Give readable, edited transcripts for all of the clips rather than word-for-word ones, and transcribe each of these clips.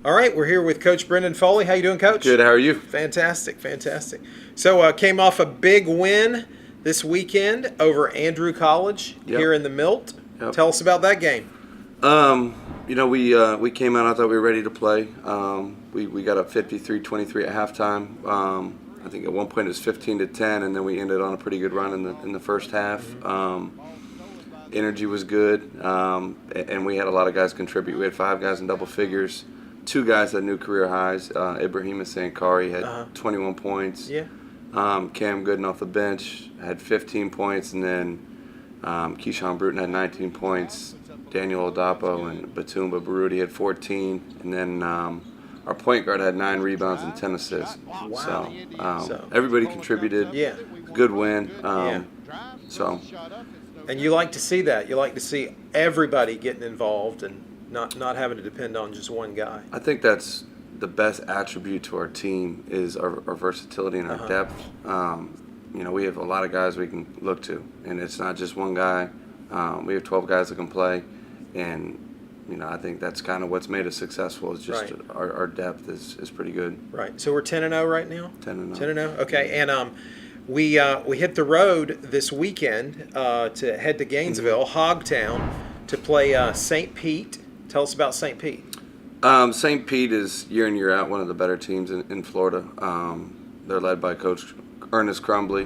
All right, we're here with Coach Brendan Foley. How you doing, Coach? Good. How are you? Fantastic, fantastic. So came off a big win this weekend over Andrew College here in the Milt. Yep. Tell us about that game. We came out. I thought we were ready to play. We got up 53-23 at halftime. I think at one point it was 15-10, and then we ended on a pretty good run in the first half. Energy was good, and we had a lot of guys contribute. We had 5 guys in double figures. 2 guys had new career highs. Ibrahima Sankari had 21 points. Yeah. Cam Gooden off the bench had 15 points, and then Keyshawn Bruton had 19 points. Daniel Odapo and Batumba Baruti had 14, and then our point guard had 9 rebounds and 10 assists. Wow. So everybody contributed. Yeah. Good win. So. And you like to see that. You like to see everybody getting involved and not having to depend on just one guy. I think that's the best attribute to our team is our versatility and our depth. We have a lot of guys we can look to, and it's not just one guy. We have 12 guys that can play, and I think that's kind of what's made us successful. Is just our depth is pretty good. Right. So we're 10-0 right now. 10-0. 10-0. Okay. And we hit the road this weekend to head to Gainesville, Hogtown, to play St. Pete. Tell us about St. Pete. St. Pete is year in, year out one of the better teams in Florida. They're led by Coach Ernest Crumbly.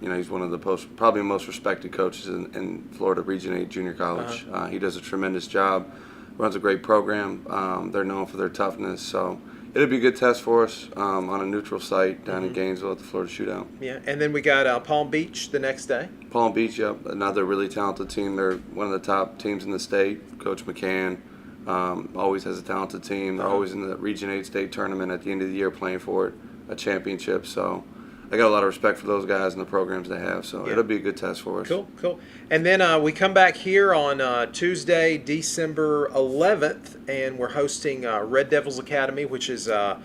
He's one of the probably most respected coaches in Florida Region 8 Junior College. He does a tremendous job, runs a great program. They're known for their toughness, so it'll be a good test for us on a neutral site down in Gainesville at the Florida Shootout. Yeah, and then we got Palm Beach the next day. Palm Beach, yep, another really talented team. They're one of the top teams in the state. Coach McCann always has a talented team. They're always in the Region 8 state tournament at the end of the year playing for it, a championship. So I got a lot of respect for those guys and the programs they have. So it'll be a good test for us. Cool. And then we come back here on Tuesday, December 11th, and we're hosting Red Devils Academy, which is a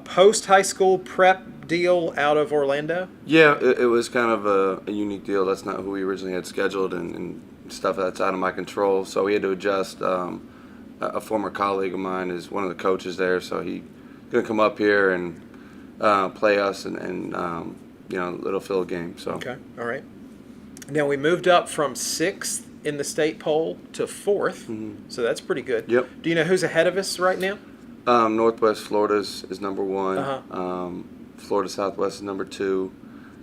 post-high school prep deal out of Orlando. Yeah, it was kind of a unique deal. That's not who we originally had scheduled, and stuff that's out of my control. So we had to adjust. A former colleague of mine is one of the coaches there, so he's going to come up here and play us, and it'll fill a game. So. Okay, all right. Now we moved up from 6th in the state poll to 4th, so that's pretty good. Yep. Do you know who's ahead of us right now? Northwest Florida is number 1. Florida Southwest is number 2.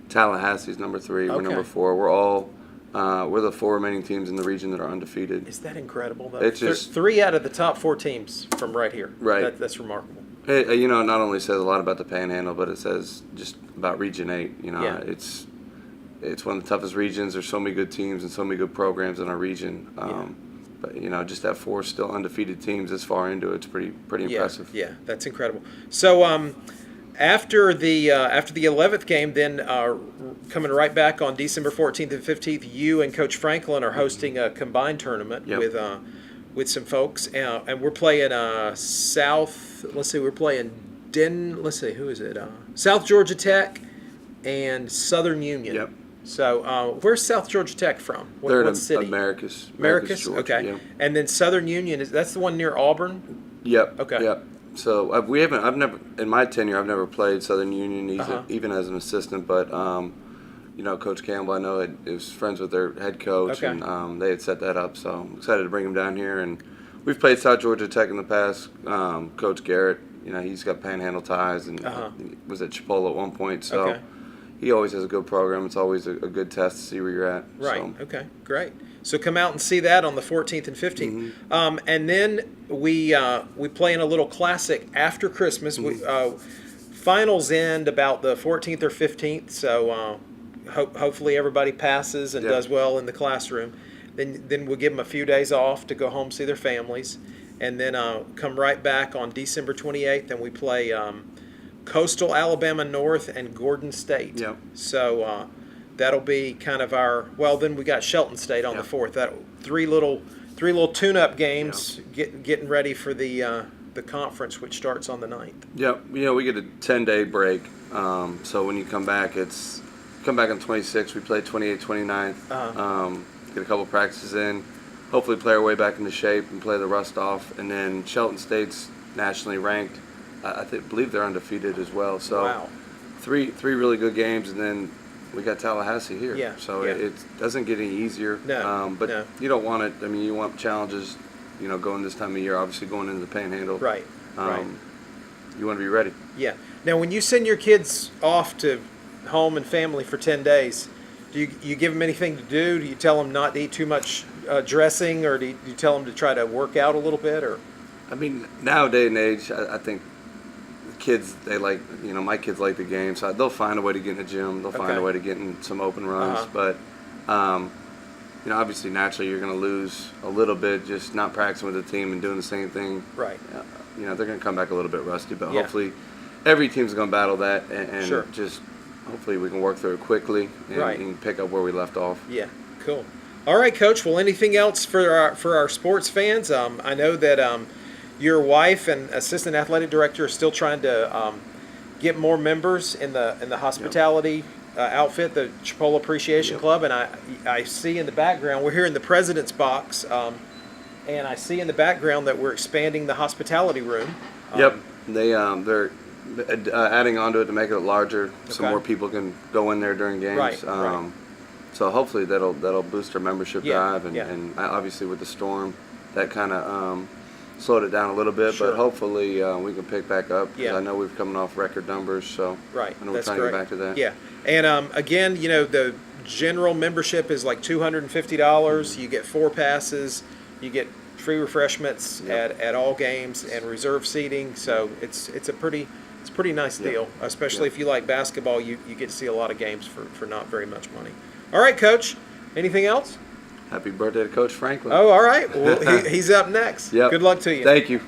Tallahassee is number 3. We're number 4. We're the 4 remaining teams in the region that are undefeated. Is that incredible, though? It's just 3 out of the top 4 teams from right here. Right. That's remarkable. It not only says a lot about the Panhandle, but it says just about Region 8. It's one of the toughest regions. There's so many good teams and so many good programs in our region. But just that 4 still undefeated teams this far into it's pretty impressive. Yeah, that's incredible. So after the 11th game, then coming right back on December 14th and 15th, you and Coach Franklin are hosting a combined tournament with some folks, and we're playing South. Let's see, we're playing who is it? South Georgia Tech and Southern Union. Yep. So where's South Georgia Tech from? They're what city? Americus, Georgia. Okay. Yep. And then Southern Union that's the one near Auburn. Yep. Okay. Yep. So I've never in my tenure I've never played Southern Union even as an assistant, but Coach Campbell I know was friends with their head coach, and they had set that up. So I'm excited to bring him down here, and we've played South Georgia Tech in the past. Coach Garrett, he's got Panhandle ties, and he was at Chipola at one point, so he always has a good program. It's always a good test to see where you're at. Right. So. Okay. Great. So come out and see that on the 14th and 15th, and then we play in a little classic after Christmas. Finals end about the 14th or 15th, so hopefully everybody passes and does well in the classroom. Then we'll give them a few days off to go home see their families, and then come right back on December 28th, and we play Coastal Alabama North and Gordon State. Yep. So. That'll be kind of then we got Shelton State on the 4th. That three little tune-up games getting ready for the conference, which starts on the 9th. Yep. We get a 10-day break. So when you come back, on 26th. We play 28th, 29th. Get a couple practices in. Hopefully play our way back into shape and play the rust off. And then Shelton State's nationally ranked. Believe they're undefeated as well. So Wow. three really good games, and then we got Tallahassee here. Yeah, So yeah. it doesn't get any easier. No, but no. you don't want it. I mean, you want challenges. Going this time of year, obviously going into the Panhandle. Right. Right. You want to be ready. Yeah. Now, when you send your kids off to home and family for 10 days, do you give them anything to do? Do you tell them not to eat too much dressing, or do you tell them to try to work out a little bit? Or I mean, nowadays and age, I think the kids, they like, my kids like the game, so they'll find a way to get in the gym. They'll find a way to get in some open runs. Uh-huh. But, obviously, naturally, you're going to lose a little bit just not practicing with the team and doing the same thing. Right. They're going to come back a little bit rusty, but Yeah. hopefully every team's going to battle that, and Sure. just hopefully we can work through it quickly and pick up where we left off. Yeah, cool. All right, Coach. Well, anything else for our sports fans? I know that your wife and assistant athletic director are still trying to get more members in the hospitality outfit, the Chipola Appreciation Club, and I see in the background, we're here in the President's Box, and I see in the background that we're expanding the hospitality room. Yep, they're adding onto it to make it larger, so Okay. more people can go in there during games. Right. So hopefully that'll boost our membership Yeah, drive, and, yeah. and obviously with the storm, that kind of slowed it down a little bit. Sure. But hopefully we can pick back up. 'Cause Yeah. I know we've coming off record numbers, so Right. I know That's we're trying great. to get back to that. Yeah. And again, the general membership is like $250. You get 4 passes. You get free refreshments at all games and reserve seating. So it's a pretty nice deal, especially if you like basketball. You get to see a lot of games for not very much money. All right, Coach. Anything else? Happy birthday to Coach Franklin. Oh, all right. Well, he's up next. Yep. Good luck to you. Thank you.